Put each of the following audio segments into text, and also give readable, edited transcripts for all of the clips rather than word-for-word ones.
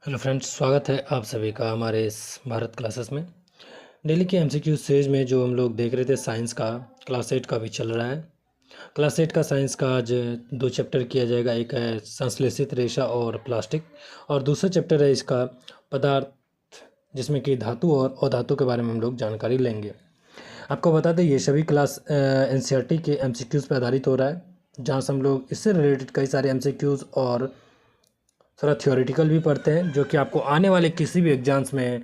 Hello friends, स्वागत है आप सभी का हमारे इस भारत क्लासेस में। डेली के एमसीक्यू सीरीज में जो हम लोग देख रहे थे साइंस का, क्लास 8 का भी चल रहा है। क्लास 8 का साइंस का आज 2 चैप्टर किया जाएगा। एक है संश्लेषित रेशा और प्लास्टिक, और दूसरा चैप्टर है इसका पदार्थ, जिसमें कि धातु और अधातु के बारे में हम लोग जानकारी लेंगे। आपको बता दें ये सभी क्लास एनसीईआरटी के एमसीक्यूज़ पर आधारित हो रहा है, जहाँ से हम लोग इससे रिलेटेड कई सारे एमसीक्यूज़ और थोड़ा थ्योरेटिकल भी पढ़ते हैं, जो कि आपको आने वाले किसी भी एग्जाम्स में,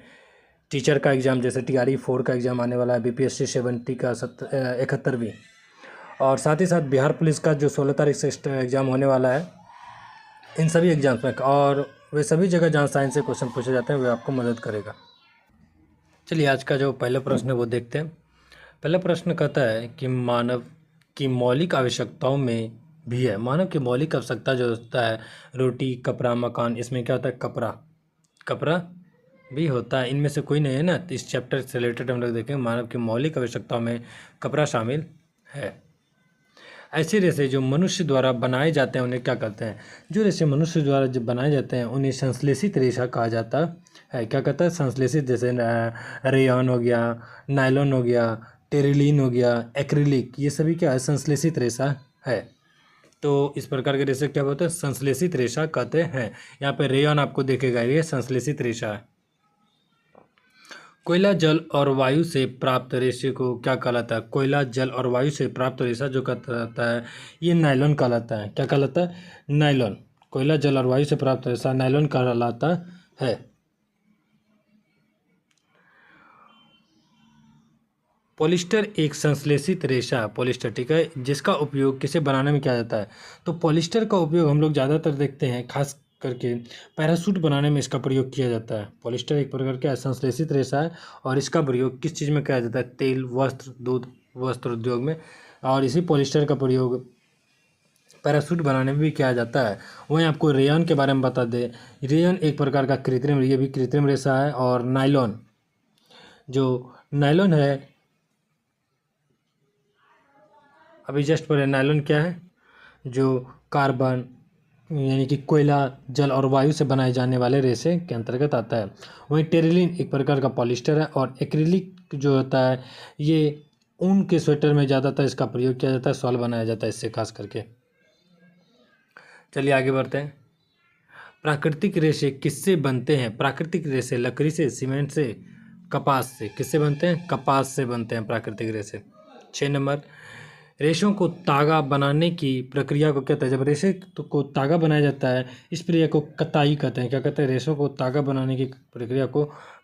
टीचर का एग्ज़ाम जैसे टीआरई 4 का एग्ज़ाम आने वाला है, बीपीएससी 70 का 71वीं, और साथ ही साथ बिहार पुलिस का जो 16 तारीख से एग्ज़ाम होने वाला है, इन सभी एग्जाम्स में और वे सभी जगह जहाँ साइंस से क्वेश्चन पूछे जाते हैं वे आपको मदद करेगा। चलिए आज का जो पहला प्रश्न है वो देखते हैं। पहला प्रश्न कहता है कि मानव की मौलिक आवश्यकताओं में भी है। मानव की मौलिक आवश्यकता जो होता है, रोटी, कपड़ा, मकान, इसमें क्या होता है? कपड़ा। कपड़ा भी होता है, इनमें से कोई नहीं है ना। तो इस चैप्टर से रिलेटेड हम लोग देखेंगे मानव की मौलिक आवश्यकताओं में कपड़ा शामिल है। ऐसे रेशे जो मनुष्य द्वारा बनाए जाते हैं उन्हें क्या कहते हैं? जो रेशे मनुष्य द्वारा जब बनाए जाते हैं उन्हें संश्लेषित रेशा कहा जाता है। क्या कहता है? संश्लेषित। जैसे रेयॉन हो गया, नायलॉन हो गया, टेरिलीन हो गया, एक्रिलिक, ये सभी क्या है? संश्लेषित रेशा है। तो इस प्रकार के रेशे क्या बोलते हैं? संश्लेषित रेशा कहते हैं। यहाँ पे रेयॉन आपको देखेगा, ये संश्लेषित रेशा है। कोयला, जल और वायु से प्राप्त रेशे को क्या कहलाता है? कोयला, जल और वायु से प्राप्त रेशा जो कहलाता है ये नायलॉन कहलाता है। क्या कहलाता है? नायलॉन। कोयला, जल और वायु से प्राप्त रेशा नायलॉन कहलाता है। पॉलिस्टर एक संश्लेषित रेशा, पॉलिस्टर, ठीक है, जिसका उपयोग किसे बनाने में किया जाता है? तो पॉलिस्टर का उपयोग हम लोग ज़्यादातर देखते हैं, खास करके पैराशूट बनाने में इसका प्रयोग किया जाता है। पॉलिस्टर एक प्रकार का संश्लेषित रेशा है और इसका प्रयोग किस चीज़ में किया जाता है? तेल, वस्त्र, दूध, वस्त्र उद्योग में, और इसी पॉलिस्टर का प्रयोग पैराशूट बनाने में भी किया जाता है। वहीं आपको रेयन के बारे में बता दें, रेयन एक प्रकार का कृत्रिम, ये भी कृत्रिम रेशा है। और नायलॉन, जो नायलॉन है, अभी जस्ट पर नायलॉन क्या है? जो कार्बन यानी कि कोयला, जल और वायु से बनाए जाने वाले रेशे के अंतर्गत आता है। वहीं टेरिलीन एक प्रकार का पॉलिस्टर है। और एक्रिलिक जो होता है ये ऊन के स्वेटर में ज़्यादातर इसका प्रयोग किया जाता है, शॉल बनाया जाता है इससे खास करके। चलिए आगे बढ़ते हैं। प्राकृतिक रेशे किससे बनते हैं? प्राकृतिक रेशे लकड़ी से, सीमेंट से, कपास से। किससे बनते हैं? कपास से बनते हैं प्राकृतिक रेशे। 6 नंबर, रेशों को तागा बनाने की प्रक्रिया को कहते हैं? जब रेशे को तागा बनाया जाता है इस प्रक्रिया को कताई कहते हैं। क्या कहते हैं? रेशों को तागा बनाने की प्रक्रिया को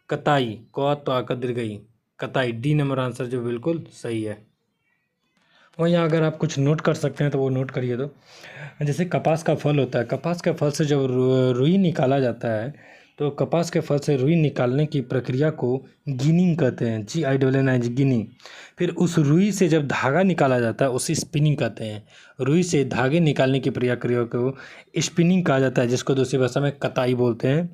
कताई, तो आकर दीर्घ ई, कताई। डी नंबर आंसर जो बिल्कुल सही है। वहीं अगर आप कुछ नोट कर सकते हैं तो वो नोट करिए। तो जैसे कपास का फल होता है, कपास के फल से जब रुई निकाला जाता है तो कपास के फल से रुई निकालने की प्रक्रिया को गिनिंग कहते हैं। GINNING, ginning. फिर उस रुई से जब धागा निकाला जाता है उसे स्पिनिंग कहते हैं। रुई से धागे निकालने की प्रक्रिया को स्पिनिंग कहा जाता है, जिसको दूसरी भाषा में कताई बोलते हैं।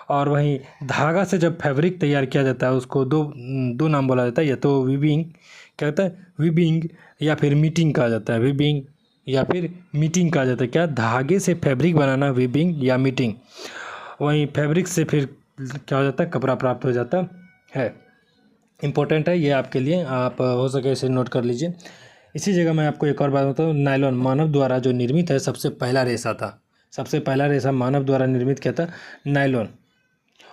और वहीं धागा से जब फैब्रिक तैयार किया जाता है उसको दो नाम बोला जाता है, या तो वीविंग, क्या कहता है? वीविंग, या फिर मीटिंग कहा जाता है। वीविंग या फिर मीटिंग कहा जाता है। क्या? धागे से फैब्रिक बनाना, वीविंग या मीटिंग। वहीं फैब्रिक से फिर क्या हो जाता है? कपड़ा प्राप्त हो जाता है। इम्पोर्टेंट है ये आपके लिए, आप हो सके इसे नोट कर लीजिए। इसी जगह मैं आपको एक और बात बताऊँ, नायलॉन मानव द्वारा जो निर्मित है सबसे पहला रेशा था। सबसे पहला रेशा मानव द्वारा निर्मित क्या था? नायलॉन।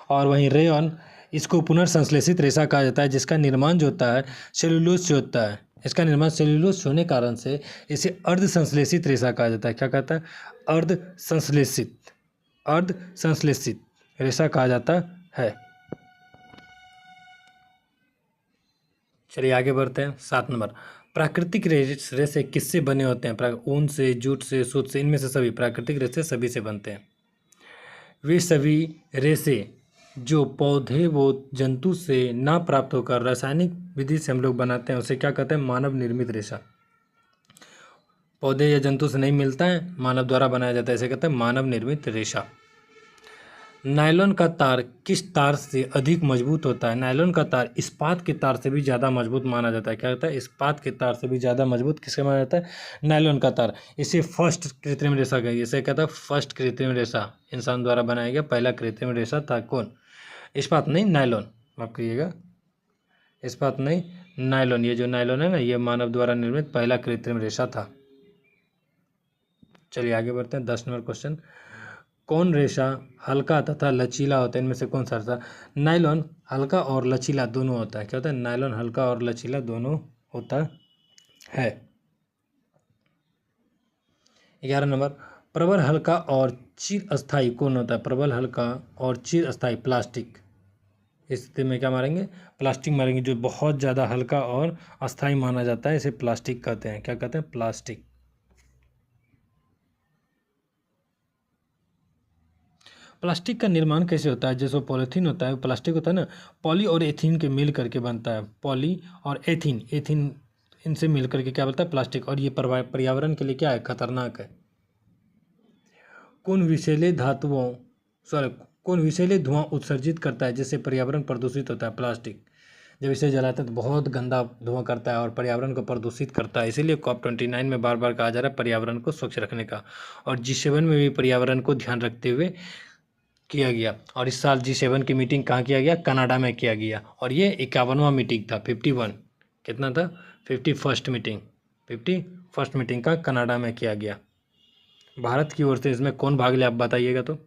और वहीं रेयॉन, इसको पुनर्संश्लेषित रेशा कहा जाता है, जिसका निर्माण जो होता है सेलुलोज से होता है। इसका निर्माण सेलुलोज होने कारण से इसे अर्ध संश्लेषित रेशा कहा जाता है। क्या कहता है? अर्ध संश्लेषित, अर्ध संश्लेषित रेशा कहा जाता है। चलिए आगे बढ़ते हैं। 7 नंबर, प्राकृतिक रेशे किससे बने होते हैं? ऊन से, जूट से, सूत से, इनमें से सभी प्राकृतिक रेशे सभी से बनते हैं। वे सभी रेशे जो पौधे व जंतु से ना प्राप्त होकर रासायनिक विधि से हम लोग बनाते हैं उसे क्या कहते हैं? मानव निर्मित रेशा। पौधे या जंतु से नहीं मिलता है, मानव द्वारा बनाया जाता है, इसे कहते हैं मानव निर्मित रेशा। नायलॉन का तार किस तार से अधिक मजबूत होता है? नायलॉन का तार इस्पात के तार से भी ज़्यादा मजबूत माना जाता है। क्या होता है? इस्पात के तार से भी ज़्यादा मजबूत किससे माना जाता है? नायलॉन का तार। इसे फर्स्ट कृत्रिम रेशा कहा, इसे कहता है फर्स्ट कृत्रिम रेशा, इंसान द्वारा बनाया गया पहला कृत्रिम रेशा था। कौन? इस्पात नहीं, नायलॉन, माफ करिएगा, इस्पात नहीं, नायलॉन। ये जो नायलॉन है ना, ये मानव द्वारा निर्मित पहला कृत्रिम रेशा था। चलिए आगे बढ़ते हैं। 10 नंबर क्वेश्चन, कौन रेशा हल्का तथा लचीला होता है? इनमें से कौन सा रेशा? नायलॉन हल्का और लचीला दोनों होता है। क्या होता है? नायलॉन हल्का और लचीला दोनों होता है। 11 नंबर, प्रबल हल्का और चिर अस्थायी कौन होता है? प्रबल हल्का और चिर अस्थायी प्लास्टिक। इस स्थिति में क्या मारेंगे? प्लास्टिक मारेंगे। जो बहुत ज़्यादा हल्का और अस्थायी माना जाता है इसे प्लास्टिक कहते हैं। क्या कहते हैं? प्लास्टिक। प्लास्टिक का निर्माण कैसे होता है? जैसे पॉलीथीन होता है, प्लास्टिक होता है ना, पॉली और एथीन के मिल करके बनता है। पॉली और एथीन, एथीन इनसे मिल करके क्या बनता है? प्लास्टिक। और ये पर्यावरण के लिए क्या है? खतरनाक है। कौन विषैले धातुओं सॉरी कौन विषैले धुआं उत्सर्जित करता है जिससे पर्यावरण प्रदूषित होता है? प्लास्टिक। जब इसे जलाते हैं तो बहुत गंदा धुआं करता है और पर्यावरण को प्रदूषित करता है। इसीलिए COP29 में बार बार कहा जा रहा है पर्यावरण को स्वच्छ रखने का। और G7 में भी पर्यावरण को ध्यान रखते हुए किया गया। और इस साल G7 की मीटिंग कहाँ किया गया? कनाडा में किया गया। और ये 51वां मीटिंग था। 51 कितना था? 51st मीटिंग, 51st मीटिंग का कनाडा में किया गया। भारत की ओर से इसमें कौन भाग ले, आप बताइएगा। तो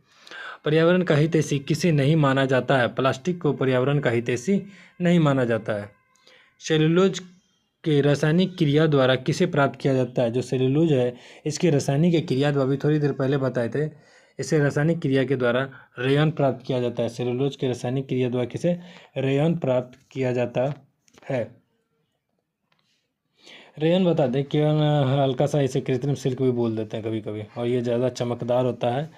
पर्यावरण का हितैषी किसे नहीं माना जाता है? प्लास्टिक को पर्यावरण का हितैषी नहीं माना जाता है। सेलुलोज के रासायनिक क्रिया द्वारा किसे प्राप्त किया जाता है? जो सेलुलोज है इसकी रासायनिक क्रिया द्वारा, अभी थोड़ी देर पहले बताए थे, इसे रासायनिक क्रिया के द्वारा रेयन प्राप्त किया जाता है। सेलुलोज के रासायनिक क्रिया द्वारा किसे? रेयन प्राप्त किया जाता है। रेयन बता दें कि हल्का सा इसे कृत्रिम सिल्क भी बोल देते हैं कभी कभी, और ये ज़्यादा चमकदार होता है।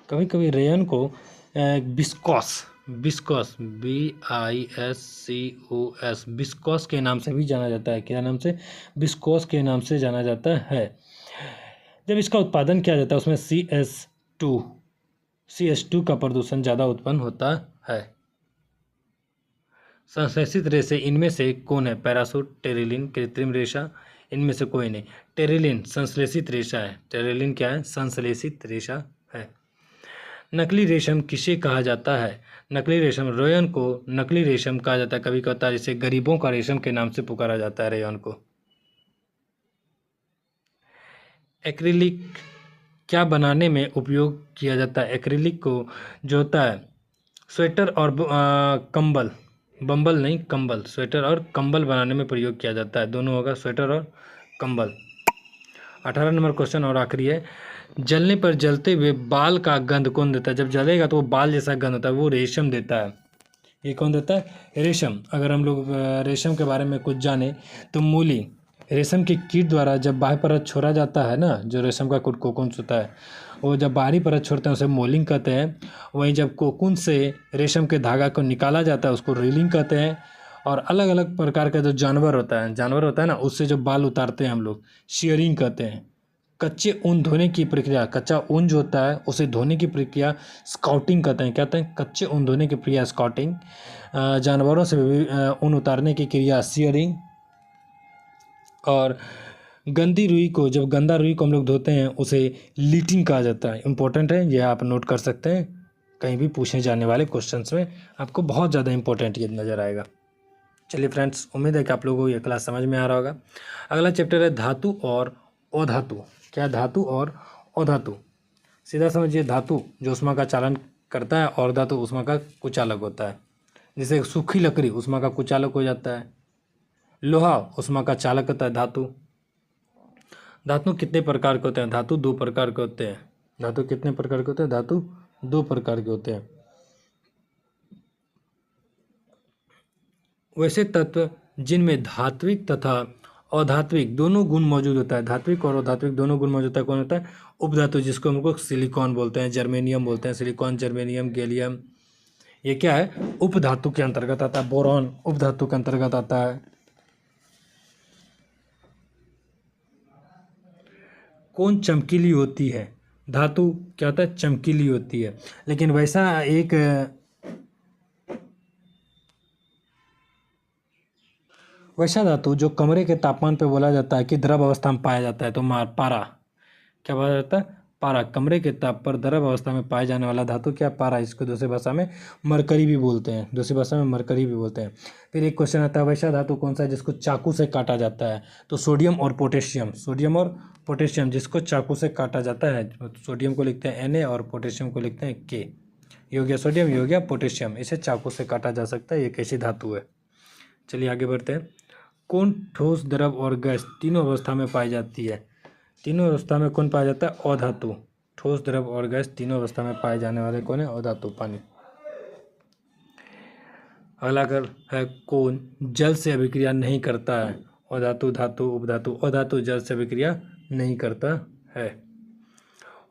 कभी कभी रेयन को बिस्कॉस, बिस्कॉस BISCOS, बिस्कॉस के नाम से भी जाना जाता है। क्या नाम से? बिस्कॉस के नाम से जाना जाता है। जब इसका उत्पादन किया जाता है उसमें CS2 का प्रदूषण ज़्यादा उत्पन्न होता है। संश्लेषित रेशे इनमें से कौन है? पैराशूट, टेरिलिन, कृत्रिम रेशा, इनमें से कोई नहीं। टेरिलिन संश्लेषित रेशा है। टेरिलिन क्या है? संश्लेषित रेशा है। नकली रेशम किसे कहा जाता है? नकली रेशम, रेयन को नकली रेशम कहा जाता है। कभी कहता है जिसे गरीबों का रेशम के नाम से पुकारा जाता है रेयन को। एक्रिलिक क्या बनाने में उपयोग किया जाता है? एक्रिलिक को जो होता है स्वेटर और कंबल, बम्बल नहीं कंबल, स्वेटर और कंबल बनाने में प्रयोग किया जाता है। दोनों होगा, स्वेटर और कंबल। 18 नंबर क्वेश्चन और आखिरी है, जलने पर जलते हुए बाल का गंध कौन देता है? जब जलेगा तो वो बाल जैसा गंध होता है, वो रेशम देता है। ये कौन देता है? रेशम। अगर हम लोग रेशम के बारे में कुछ जाने तो मूली, रेशम के कीट द्वारा जब बाह्य परत छोड़ा जाता है ना, जो रेशम का कोकून होता है, वो जब बाहरी परत छोड़ते हैं उसे मोलिंग कहते हैं। वहीं जब कोकून से रेशम के धागा को निकाला जाता है उसको रीलिंग कहते हैं। और अलग अलग प्रकार का जो जानवर होता है ना, उससे जो बाल उतारते हैं हम लोग, शेयरिंग कहते हैं। कच्चे ऊन धोने की प्रक्रिया, कच्चा ऊन जो होता है उसे धोने की प्रक्रिया स्काउटिंग कहते हैं। कहते हैं कच्चे ऊन धोने की प्रक्रिया स्काउटिंग। जानवरों से ऊन उतारने की क्रिया शेयरिंग। और गंदी रुई को, जब गंदा रुई को हम लोग धोते हैं उसे लीटिंग कहा जाता है। इंपॉर्टेंट है, यह आप नोट कर सकते हैं, कहीं भी पूछे जाने वाले क्वेश्चंस में आपको बहुत ज़्यादा इंपॉर्टेंट ये नज़र आएगा। चलिए फ्रेंड्स, उम्मीद है कि आप लोगों को ये क्लास समझ में आ रहा होगा। अगला चैप्टर है धातु और अधातु। क्या? धातु और अधातु। सीधा समझिए, धातु जो ऊष्मा का चालन करता है और धातु ऊष्मा का कुचालक होता है। जैसे सूखी लकड़ी ऊष्मा का कुचालक हो जाता है, लोहा ऊष्मा का चालक होता है। धातु धातु कितने प्रकार के होते हैं? धातु 2 प्रकार के होते हैं। धातु कितने प्रकार के होते हैं? धातु 2 प्रकार के होते हैं। वैसे तत्व जिनमें धात्विक तथा अधात्विक दोनों गुण मौजूद होता है। धात्विक और अधात्विक दोनों गुण मौजूद होता है। कौन होता है? उपधातु, जिसको हम लोग सिलिकॉन बोलते हैं, जर्मेनियम बोलते हैं। सिलिकॉन, जर्मेनियम, गैलियम, ये क्या है? उपधातु के अंतर्गत आता है। बोरॉन उपधातु के अंतर्गत आता है। कौन चमकीली होती है? धातु क्या होता है? चमकीली होती है। लेकिन वैसा धातु जो कमरे के तापमान पे बोला जाता है कि द्रव अवस्था में पाया जाता है, तो पारा। क्या बोला जाता है? पारा। कमरे के ताप पर द्रव अवस्था में पाए जाने वाला धातु क्या? पारा। इसको दूसरी भाषा में मरकरी भी बोलते हैं। दूसरी भाषा में मरकरी भी बोलते हैं। फिर एक क्वेश्चन आता है, वैसा धातु कौन सा है जिसको चाकू से काटा जाता है? तो सोडियम और पोटेशियम। सोडियम और पोटेशियम जिसको चाकू से काटा जाता है। सोडियम को लिखते हैं Na और पोटेशियम को लिखते हैं K। ये हो गया सोडियम, ये हो गया पोटेशियम। इसे चाकू से काटा जा सकता है। ये कैसी धातु है? चलिए आगे बढ़ते हैं। कौन ठोस, द्रव और गैस तीनों अवस्था में पाई जाती है? तीनों अवस्था में कौन पाया जाता है? अधातु। ठोस, द्रव और गैस तीनों अवस्था में पाए जाने वाले कौन है? अधातु, पानी। अगला कर है, कौन जल से अभिक्रिया नहीं करता है? अधातु, धातु, उपधातु। अधातु जल से अभिक्रिया नहीं करता है।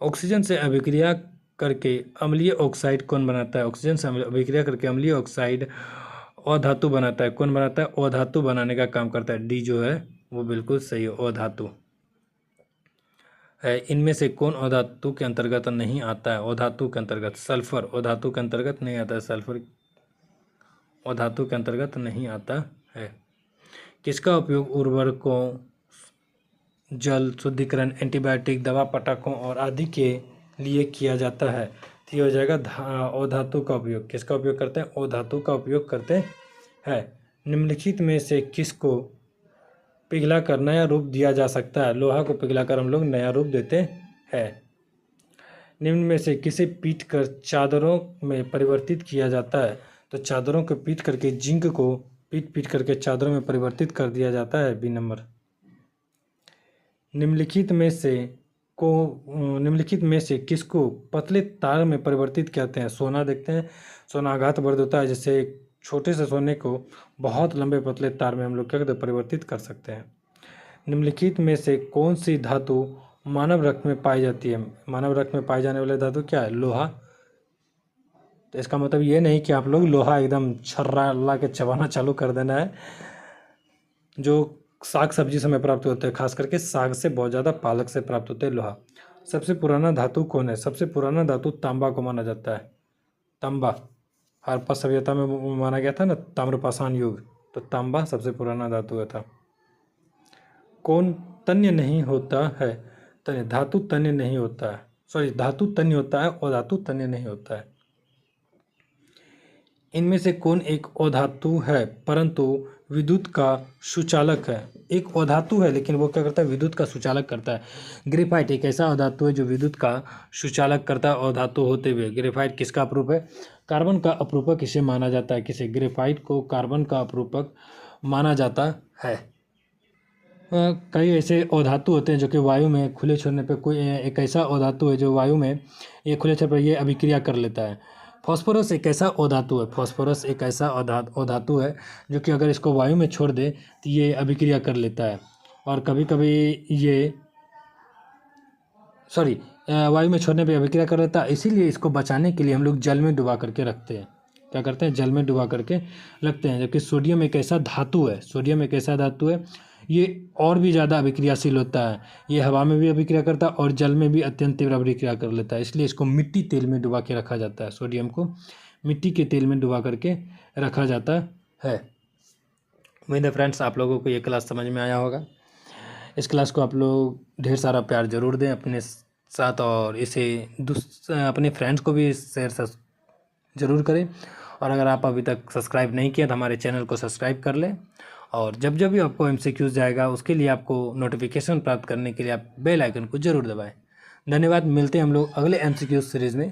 ऑक्सीजन से अभिक्रिया करके अम्लीय ऑक्साइड कौन बनाता है? ऑक्सीजन से अभिक्रिया करके अम्लीय ऑक्साइड अधातु बनाता है। कौन बनाता है? अधातु बनाने का काम करता है। डी जो है वो बिल्कुल सही है, अधातु है। इनमें से कौन अधातु के अंतर्गत नहीं आता है? अधातु के अंतर्गत सल्फर अधातु के अंतर्गत नहीं आता है। सल्फर अधातु के अंतर्गत नहीं आता है। किसका उपयोग उर्वरकों, जल शुद्धिकरण, एंटीबायोटिक, दवा, पटाखों और आदि के लिए किया जाता है? तो ये हो जाएगा अधातु का उपयोग। किसका उपयोग करते हैं? अधातु का उपयोग करते हैं। निम्नलिखित में से किसको पिघलाकर नया रूप दिया जा सकता है? लोहा को पिघलाकर हम लोग नया रूप देते हैं। निम्न में से किसे पीट कर चादरों में परिवर्तित किया जाता है? तो चादरों को पीट करके, जिंक को पीट करके चादरों में परिवर्तित कर दिया जाता है। B number. निम्नलिखित में से किसको पतले तार में परिवर्तित करते हैं? सोना देखते हैं। सोना आघातवर्ध होता है, जैसे छोटे से सोने को बहुत लंबे पतले तार में हम लोग क्या करते हैं? परिवर्तित कर सकते हैं। निम्नलिखित में से कौन सी धातु मानव रक्त में पाई जाती है? मानव रक्त में पाई जाने वाली धातु क्या है? लोहा। तो इसका मतलब ये नहीं कि आप लोग लोहा एकदम छर्रा ला के चबाना चालू कर देना है। जो साग सब्जी से हमें प्राप्त होते हैं, खास करके साग से बहुत ज़्यादा, पालक से प्राप्त होते हैं लोहा। सबसे पुराना धातु कौन है? सबसे पुराना धातु तांबा को माना जाता है। तांबा हड़प्पा सभ्यता में माना गया था ना, ताम्रपाषाण युग। तो तांबा सबसे पुराना धातु था। कौन तन्य नहीं होता है? तन्य। धातु तन्य नहीं होता है। सॉरी, धातु तन्य होता है और धातु तन्य नहीं होता है। इनमें से कौन एक अधातु है परंतु विद्युत का सुचालक है? एक अधातु है लेकिन वो क्या करता है? विद्युत का सुचालक करता है। ग्रेफाइट एक ऐसा अधातु है जो विद्युत का सुचालक करता है अधातु होते हुए। ग्रेफाइट किसका अपरूप है? कार्बन का अपरूपक इसे माना जाता है। किसे? ग्रेफाइट को कार्बन का अपरूपक माना जाता है। कई ऐसे अधातु होते हैं जो कि वायु में खुले छोड़ने पे, कोई एक ऐसा अधातु है जो वायु में ये खुले छोड़ने पर ये अभिक्रिया कर लेता है। फास्फोरस एक ऐसा अधातु है। फास्फोरस एक ऐसा अधातु है जो कि अगर इसको वायु में छोड़ दे तो ये अभिक्रिया कर लेता है। और कभी कभी ये वायु में छोड़ने पे अभिक्रिया कर लेता है। इसीलिए इसको बचाने के लिए हम लोग जल में डुबा करके रखते हैं। क्या करते हैं? जल में डुबा करके रखते हैं। जबकि सोडियम एक ऐसा धातु है, सोडियम एक ऐसा धातु है, ये और भी ज़्यादा अभिक्रियाशील होता है। ये हवा में भी अभिक्रिया करता है और जल में भी अत्यंत तीव्र अभिक्रिया कर लेता है। इसलिए इसको मिट्टी तेल में डुबा के रखा जाता है। सोडियम को मिट्टी के तेल में डुबा करके रखा जाता है। उम्मीद है फ्रेंड्स आप लोगों को ये क्लास समझ में आया होगा। इस क्लास को आप लोग ढेर सारा प्यार ज़रूर दें अपने साथ, और इसे अपने फ्रेंड्स को भी शेयर ज़रूर करें। और अगर आप अभी तक सब्सक्राइब नहीं किया तो हमारे चैनल को सब्सक्राइब कर लें। और जब जब भी आपको MCQ जाएगा उसके लिए आपको नोटिफिकेशन प्राप्त करने के लिए आप बेल आइकन को ज़रूर दबाएं। धन्यवाद। मिलते हैं हम लोग अगले MCQ सीरीज़ में।